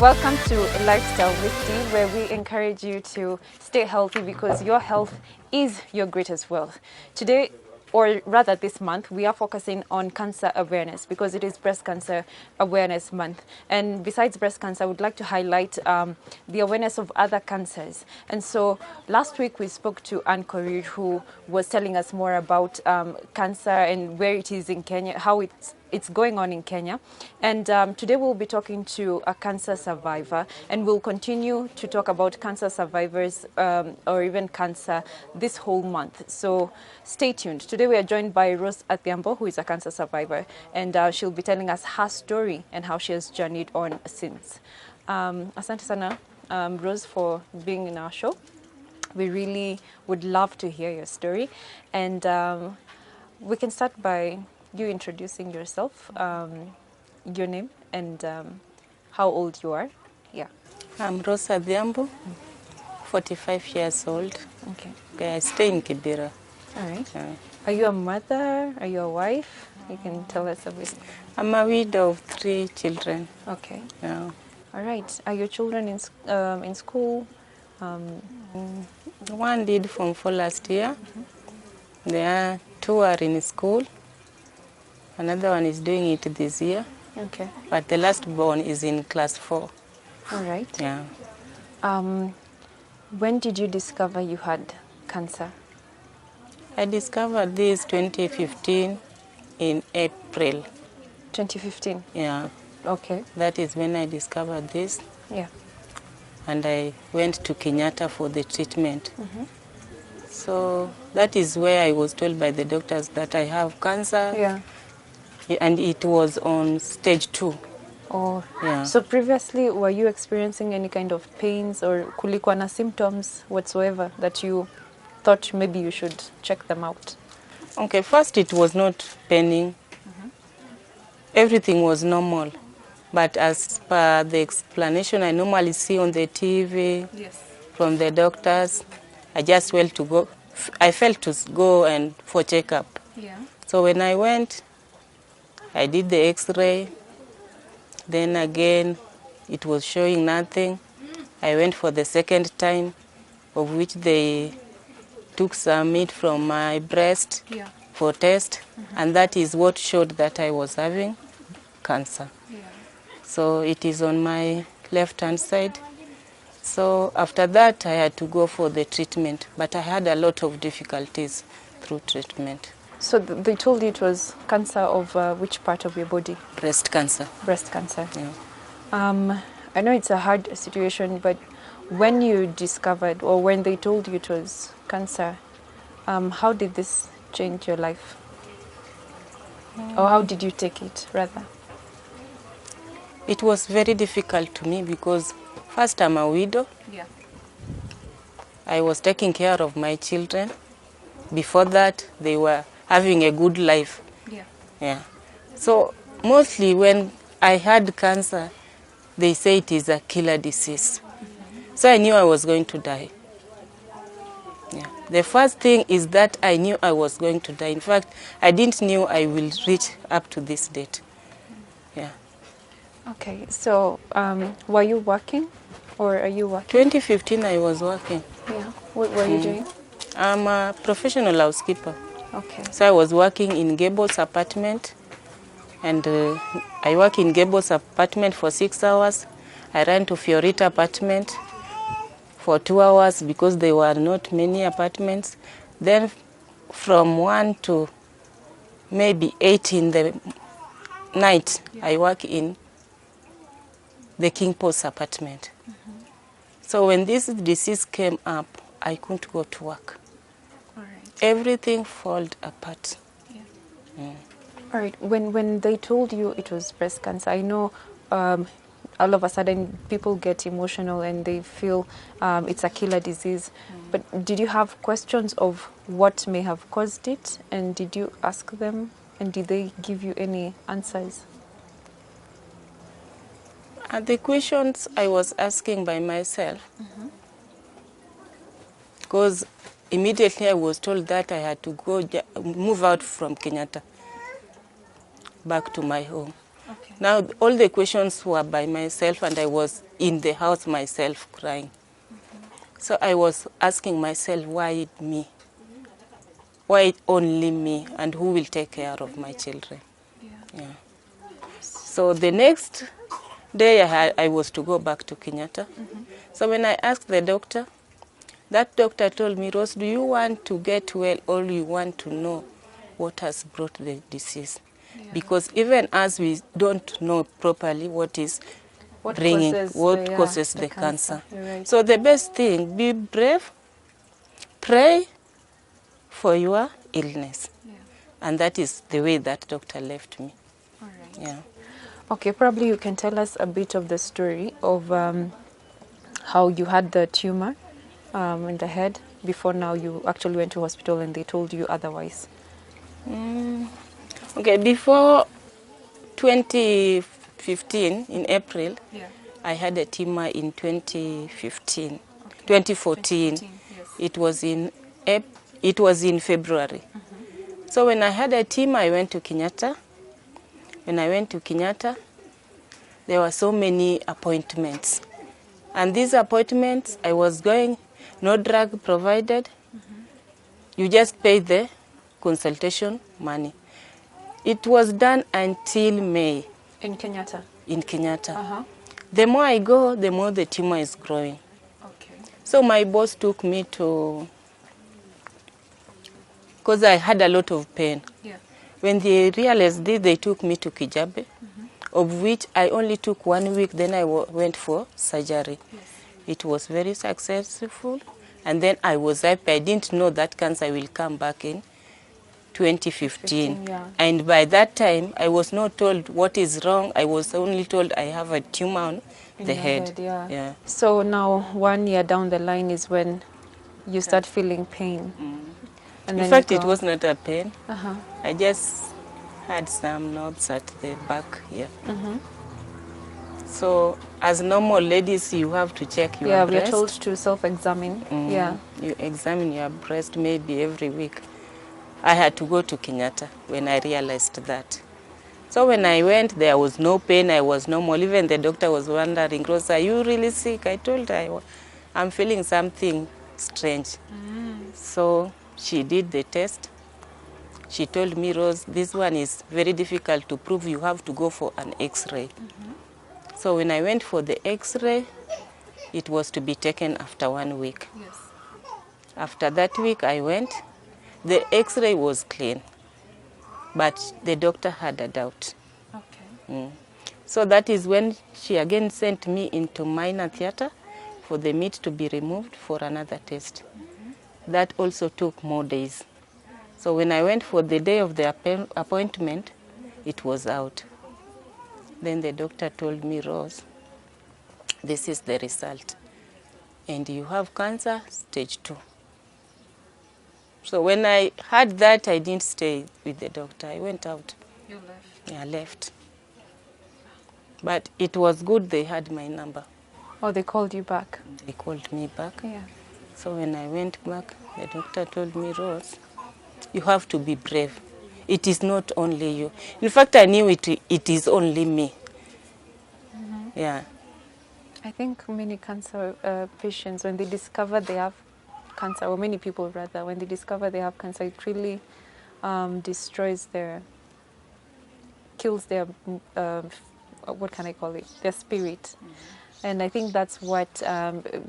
Welcome to Lifestyle with Steve, where we encourage you to stay healthy because your health is your greatest wealth. Today, or rather this month, we are focusing on cancer awareness because it is Breast Cancer Awareness Month. And besides breast cancer, I would like to highlight the awareness of other cancers. And so last week we spoke to Anne Korir, who was telling us more about cancer and where it is in Kenya, how it's going on in Kenya. And today we'll be talking to a cancer survivor, and we'll continue to talk about cancer survivors or even cancer this whole month. So stay tuned. Today we are joined by Rose Athiambo, who is a cancer survivor, and she'll be telling us her story and how she has journeyed on since. Asante sana, Rose, for being in our show. We really would love to hear your story. And we can start by you introducing yourself, your name, and how old you are. Yeah. I'm Rosa Adhiambo, 45 years old. Okay. I stay in Kibera. All right. Are you a mother? Are you a wife? You can tell us a bit. I'm a widow of 3 children. Okay. Yeah. All right. Are your children in school? One did Form 4 last year. There are 2 are in school. Another one is doing it this year. Okay. But the last born is in class 4. All right. Yeah. When did you discover you had cancer? I discovered this 2015 in April. 2015. Yeah. Okay. That is when I discovered this. Yeah. And I went to Kenyatta for the treatment. So that is where I was told by the doctors that I have cancer. Yeah. And it was on stage 2. Oh, Yeah. so previously, were you experiencing any kind of pains or kulikuwa na symptoms whatsoever that you thought maybe you should check them out? Okay, first it was not paining. Everything was normal. But as per the explanation I normally see on the TV from the doctors, I just felt to go. I felt to go and for checkup. Yeah. So when I went, I did the X-ray. Then again, it was showing nothing. I went for the second time, of which they took some meat from my breast for test, and that is what showed that I was having cancer. So it is on my left-hand side. So after that, I had to go for the treatment, but I had a lot of difficulties through treatment. So they told you it was cancer of which part of your body? Breast cancer. Breast cancer. Yeah. I know it's a hard situation, but when you discovered or when they told you it was cancer, how did this change your life? Or how did you take it, rather? It was very difficult to me because first I'm a widow. Yeah. I was taking care of my children. Before that, they were having a good life. Yeah. Yeah. So mostly when I had cancer, they say it is a killer disease. So I knew I was going to die. Yeah. The first thing is that I knew I was going to die. In fact, I didn't know I will reach up to this date. Yeah. Okay, so were you working or are you working? 2015 I was working. Yeah. What were you doing? I'm a professional housekeeper. Okay. So I was working in Gables apartment, and I work in Gables apartment for 6 hours. I ran to Fiorita apartment for 2 hours because there were not many apartments. Then from 1 to maybe 8 in the night, I work in the King Post apartment. So when this disease came up, I couldn't go to work. All right. Everything fell apart. All right. When they told you it was breast cancer, I know all of a sudden people get emotional and they feel it's a killer disease. But did you have questions of what may have caused it? And did you ask them? And did they give you any answers? The questions I was asking by myself, because immediately I was told that I had to go move out from Kenyatta back to my home. Okay. Now, all the questions were by myself, and I was in the house myself crying. So I was asking myself, why me? Why only me? And who will take care of my children? Yeah. So the next day I was to go back to Kenyatta. So when I asked the doctor, that doctor told me, Rose, do you want to get well or you want to know what has brought the disease? Because even as we don't know properly what is What bringing, causes what the, causes the the cancer? cancer. You're right. So the best thing, be brave, pray for your illness. Yeah. And that is the way that doctor left me. All right. Yeah. Okay, probably you can tell us a bit of the story of how you had the tumor in the head before now you actually went to hospital and they told you otherwise. Okay, before 2015, in April, Yeah. I had a tumor in 2015. 2014. Yes. It was in February. So when I had a tumor, I went to Kenyatta. When I went to Kenyatta, there were so many appointments. And these appointments, I was going, no drug provided. You just pay the consultation money. It was done until May In Kenyatta. in Kenyatta. Uh-huh. The more I go, the more the tumor is growing. Okay. So my boss took me to, because I had a lot of pain. Yeah. When they realized this, they took me to Kijabe, of which I only took 1 week, then I went for surgery. Yes. It was very successful, and then I was happy. I didn't know that cancer will come back in 2015. Yeah. And by that time, I was not told what is wrong. I was only told I have a tumor on In the your head. yeah. So now 1 year down the line is when you start feeling pain. And In then fact, you it go- was not a pain. Uh-huh. I just had some knobs at the back here. So as normal ladies, you have to check your Yeah, breast. we are told to self-examine. Yeah. You examine your breast maybe every week. I had to go to Kenyatta when I realized that. So when I went, there was no pain, I was normal. Even the doctor was wondering, Rose, are you really sick? I told her, I'm feeling something strange. So she did the test. She told me, Rose, this one is very difficult to prove. You have to go for an X-ray. So when I went for the X-ray, it was to be taken after 1 week. Yes. After that week, I went. The X-ray was clean, but the doctor had a doubt. Okay. So that is when she again sent me into minor theater for the meat to be removed for another test. That also took more days. So when I went for the day of the appointment, it was out. Then the doctor told me, Rose, this is the result. And you have cancer, stage 2. So when I had that, I didn't stay with the doctor. I went out. You left. Yeah, I left. But it was good they had my number. Oh, they called you back. They called me back. Yeah. So when I went back, the doctor told me, Rose, you have to be brave. It is not only you. In fact, I knew it is only me. Yeah. I think many cancer patients, when they discover they have cancer, or many people rather, when they discover they have cancer, it really destroys kills their, what can I call it, their spirit. And I think that's what,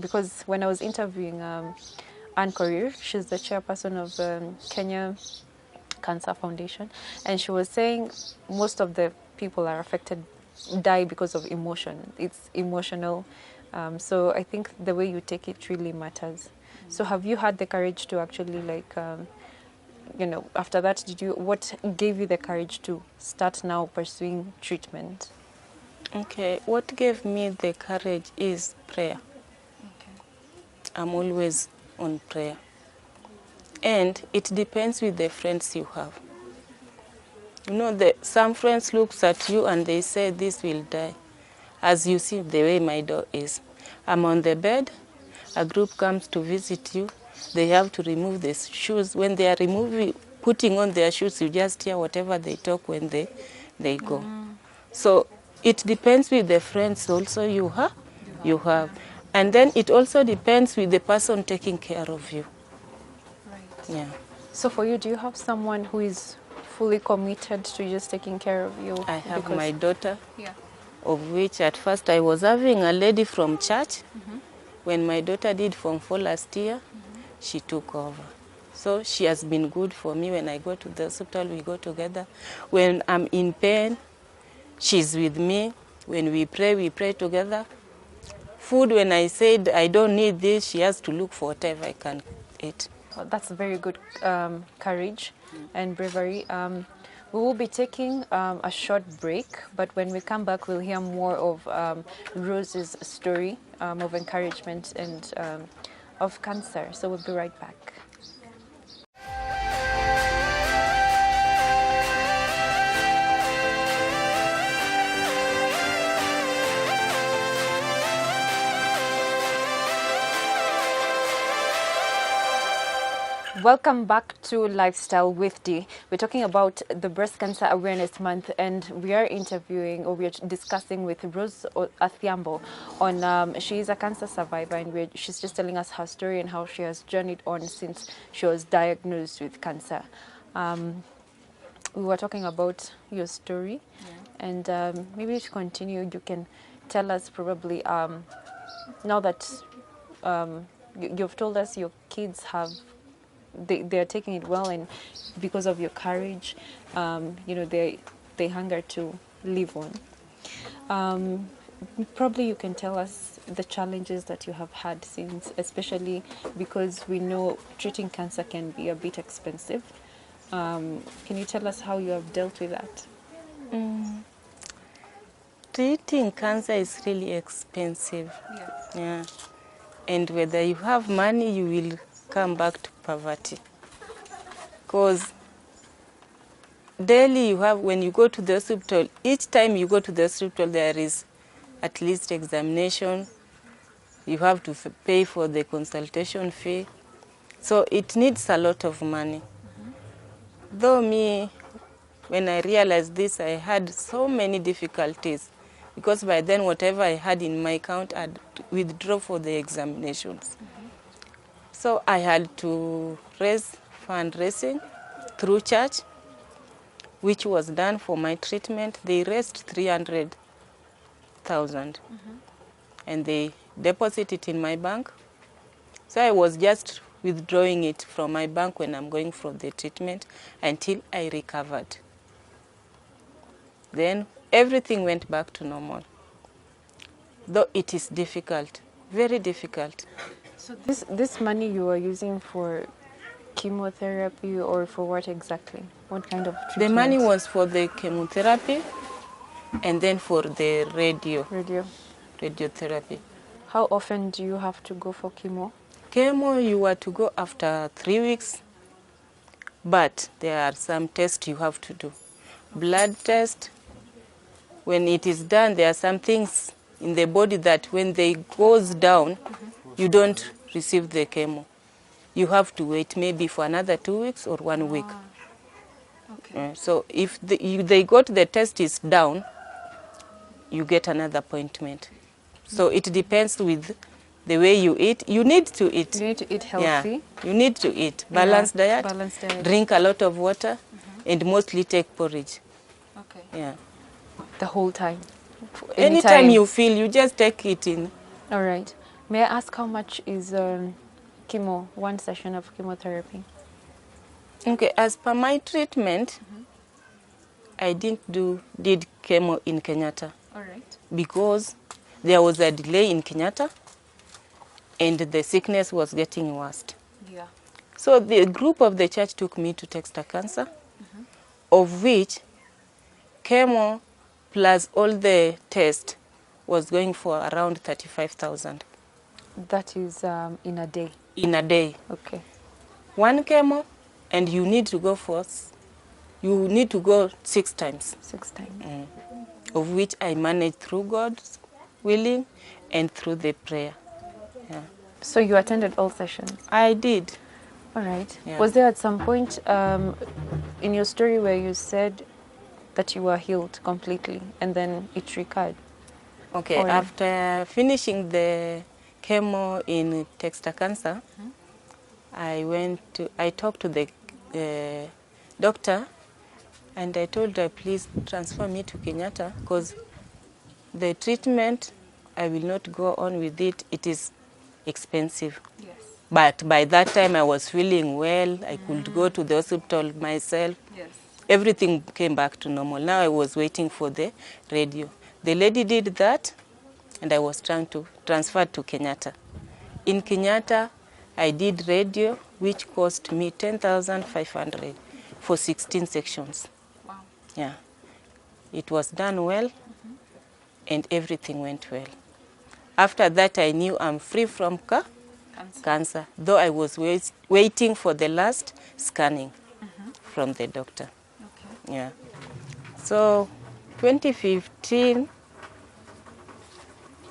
because when I was interviewing Anne Korir, she's the chairperson of Kenya Cancer Foundation, and she was saying most of the people are affected die because of emotion. It's emotional. So I think the way you take it really matters. So have you had the courage to actually after that, what gave you the courage to start now pursuing treatment? Okay, what gave me the courage is prayer. Okay. I'm always on prayer. And it depends with the friends you have. You know, some friends looks at you and they say, this will die. As you see the way my dog is. I'm on the bed, a group comes to visit you, they have to remove the shoes. When they are putting on their shoes, you just hear whatever they talk when they go. So it depends with the friends also you have. And then it also depends with the person taking care of you. Right. Yeah. So for you, do you have someone who is fully committed to just taking care of you? I have Because- my daughter, Yeah. of which at first I was having a lady from church. When my daughter did Form 4 last year, she took over. So she has been good for me. When I go to the hospital, we go together. When I'm in pain, she's with me. When we pray together. Food, when I said I don't need this, she has to look for whatever I can eat. Well, that's very good courage and bravery. We will be taking a short break, but when we come back, we'll hear more of Rose's story of encouragement and of cancer. So we'll be right back. Welcome back to Lifestyle with Dee. We're talking about the Breast Cancer Awareness Month, and we are interviewing, or we are discussing with Rose Athiambo on, she is a cancer survivor, and she's just telling us her story and how she has journeyed on since she was diagnosed with cancer. We were talking about your story, and maybe to continue, you can tell us probably, now that you've told us your kids have they're taking it well, and because of your courage, they hunger to live on. Probably you can tell us the challenges that you have had since, especially because we know treating cancer can be a bit expensive. Can you tell us how you have dealt with that? Treating cancer is really expensive. Yeah. And whether you have money, you will come back to poverty. Because daily you have, when you go to the hospital, each time you go to the hospital, there is at least examination. You have to pay for the consultation fee. So it needs a lot of money. Though me, when I realized this, I had so many difficulties. Because by then, whatever I had in my account, I'd withdraw for the examinations. So I had to raise fundraising through church, which was done for my treatment. They raised 300,000 and they deposited it in my bank. So I was just withdrawing it from my bank when I'm going for the treatment until I recovered. Then everything went back to normal. Though it is difficult, very difficult. So this money you are using for chemotherapy, or for what exactly? What kind of treatment? The money was for the chemotherapy and then for the radiotherapy. How often do you have to go for chemo? Chemo, you were to go after 3 weeks, but there are some tests you have to do. Blood test, when it is done, there are some things in the body that when they goes down, you don't receive the chemo. You have to wait maybe for another 2 weeks or 1 week. Okay. So if they got the test is down, you get another appointment. So it depends with the way you eat. You need to eat. You need to eat healthy. Yeah, you need to eat. Balanced diet, Balanced diet. drink a lot of water, and mostly take porridge. Okay. Yeah. The whole time. Anytime you feel, you just take it in. All right. May I ask how much is chemo, one session of chemotherapy? Okay, as per my treatment, I did chemo in Kenyatta. All right. Because there was a delay in Kenyatta and the sickness was getting worse. Yeah. So the group of the church took me to Texter Cancer, of which chemo plus all the tests was going for around 35,000. That is in a day. In a day. Okay. One chemo, and you need to go 6 times. 6 times. Of which I managed through God's willing and through the prayer. Yeah. So you attended all sessions? I did. All right. Yeah. Was there at some point in your story where you said that you were healed completely and then it recurred? Okay, Or- after finishing the chemo in Texta-Cancer, I talked to the doctor, and I told her, please transfer me to Kenyatta, because the treatment, I will not go on with it. It is expensive. Yes. But by that time, I was feeling well. I could go to the hospital myself. Yes. Everything came back to normal. Now I was waiting for the radio. The lady did that, and I was trying to transfer to Kenyatta. In Kenyatta, I did radio, which cost me 10,500 for 16 sections. Wow. Yeah. It was done well, and everything went well. After that, I knew I'm free from cancer, though I was waiting for the last scanning from the doctor. Okay. Yeah. So 2015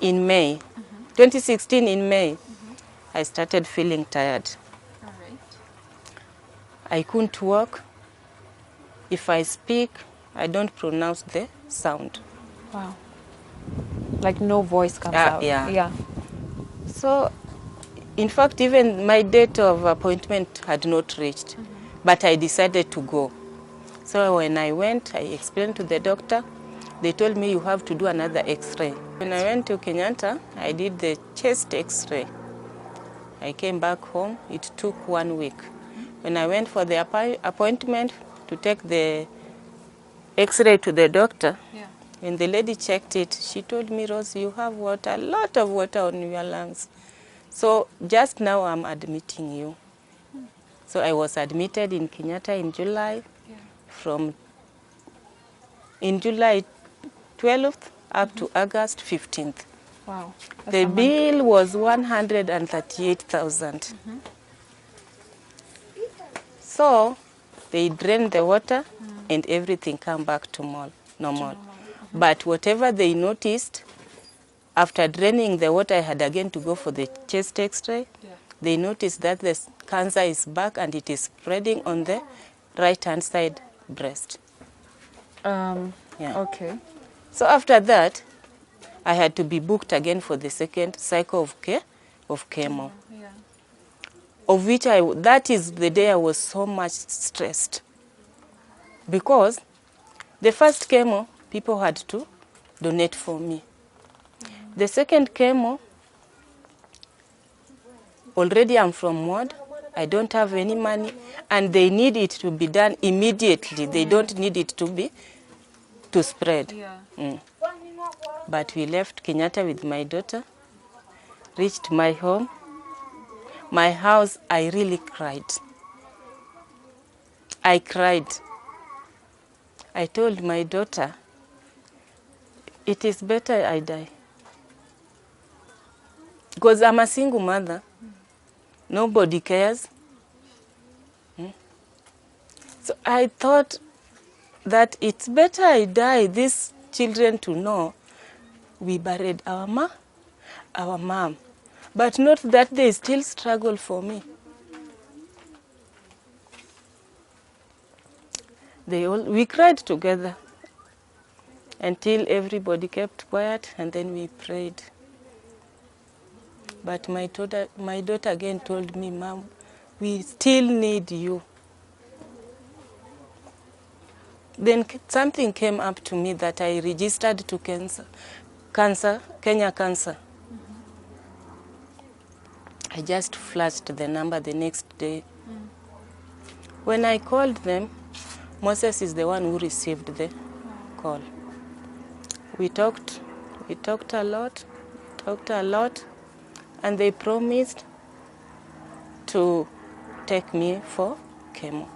in May, 2016 in May, I started feeling tired. All right. I couldn't walk. If I speak, I don't pronounce the sound. Wow. Like no voice comes out. Yeah. Yeah. So, in fact, even my date of appointment had not reached, but I decided to go. So when I went, I explained to the doctor. They told me you have to do another x-ray. When I went to Kenyatta, I did the chest x-ray. I came back home. It took 1 week. When I went for the appointment to take the x-ray to the doctor, Yeah. when the lady checked it, she told me, Rose, you have water, a lot of water on your lungs. So just now I'm admitting you. So I was admitted in Kenyatta in July, Yeah. in July 12th up to August 15th. Wow. That's The a month. bill was 138,000. So they drained the water and everything came back to normal. But whatever they noticed, after draining the water, I had again to go for the chest x-ray. Yeah. They noticed that the cancer is back and it is spreading on the right-hand side breast. Yeah. Okay. So after that, I had to be booked again for the second cycle of chemo, Yeah. of which that is the day I was so much stressed. Because the first chemo, people had to donate for me. The second chemo, already I'm from ward, I don't have any money, and they need it to be done immediately. They don't need it to spread. Yeah. But we left Kenyatta with my daughter, reached my home. My house, I really cried. I cried. I told my daughter, it is better I die. Because I'm a single mother. Nobody cares. So I thought that it's better I die, these children to know we buried our mom. But not that they still struggle for me. We cried together until everybody kept quiet, and then we prayed. But my daughter again told me, Mom, we still need you. Then something came up to me that I registered to Kenya Cancer. I just flashed the number the next day. When I called them, Moses is the one who received the call. We talked a lot, and they promised to take me for chemo.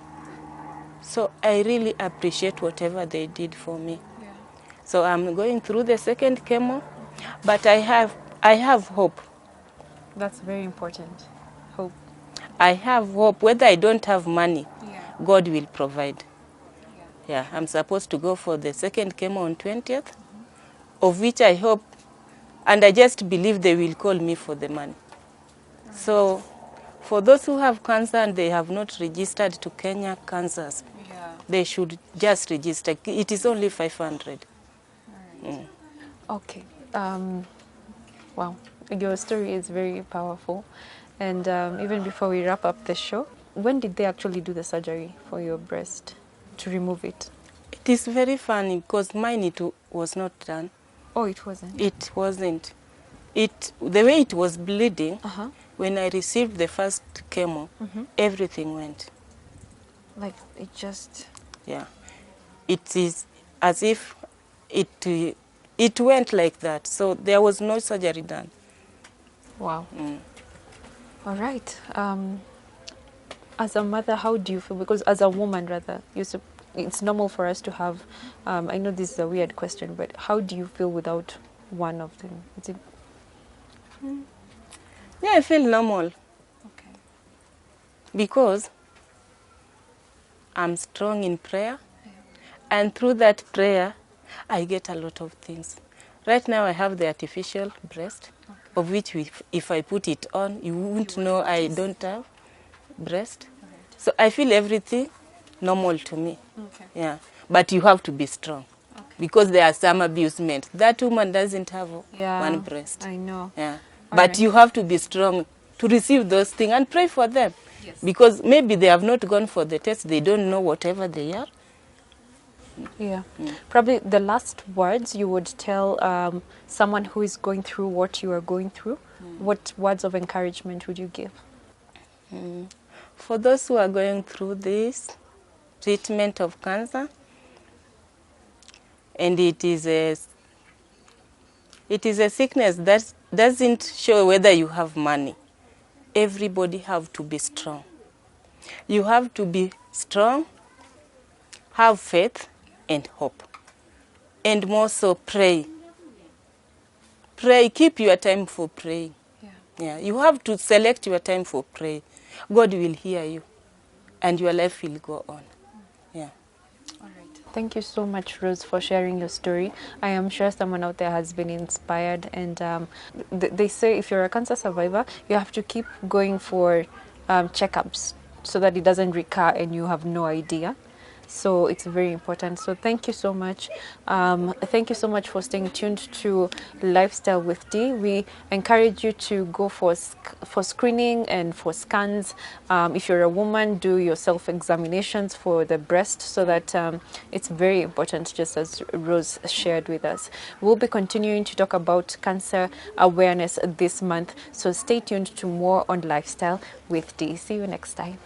So I really appreciate whatever they did for me. Yeah. So I'm going through the second chemo, but I have hope. That's very important. Hope. I have hope. Whether I don't have money, Yeah. God will provide. Yeah. Yeah, I'm supposed to go for the second chemo on 20th, of which I hope, and I just believe they will call me for the money. So for those who have cancer and they have not registered to Kenya Cancers, Yeah. they should just register. It is only 500. Okay. Wow. Your story is very powerful. And even before we wrap up the show, when did they actually do the surgery for your breast to remove it? It is very funny because mine was not done. Oh, it wasn't? It wasn't. The way it was bleeding, Uh-huh. when I received the first chemo, everything went. Like, it just... Yeah. It is as if it went like that. So there was no surgery done. Wow. All right. As a mother, how do you feel? Because as a woman, rather, it's normal for us to have, I know this is a weird question, but how do you feel without one of them? Is it... Yeah, I feel normal Okay. because I'm strong in prayer. And through that prayer, I get a lot of things. Right now, I have the artificial breast, of which if I put it on, you wouldn't know I don't have breast. So I feel everything normal to me. Okay. Yeah, but you have to be strong because there are some abusement. That woman doesn't have one breast. I know. Yeah, All but right. you have to be strong to receive those things and pray for them. Yes. Because maybe they have not gone for the test. They don't know whatever they are. Yeah. Probably the last words you would tell someone who is going through what you are going through, what words of encouragement would you give? For those who are going through this treatment of cancer, and it is a sickness that doesn't show whether you have money. Everybody have to be strong. You have to be strong, have faith and hope. And more so pray. Pray, keep your time for praying. Yeah, you have to select your time for prayer. God will hear you and your life will go on. Yeah. All right. Thank you so much, Rose, for sharing your story. I am sure someone out there has been inspired. And they say if you're a cancer survivor, you have to keep going for checkups so that it doesn't recur and you have no idea. So it's very important. So thank you so much. Thank you so much for staying tuned to Lifestyle with Dee. We encourage you to go for screening and for scans. If you're a woman, do your self-examinations for the breast so that it's very important, just as Rose shared with us. We'll be continuing to talk about cancer awareness this month. So stay tuned to more on Lifestyle with Dee. See you next time.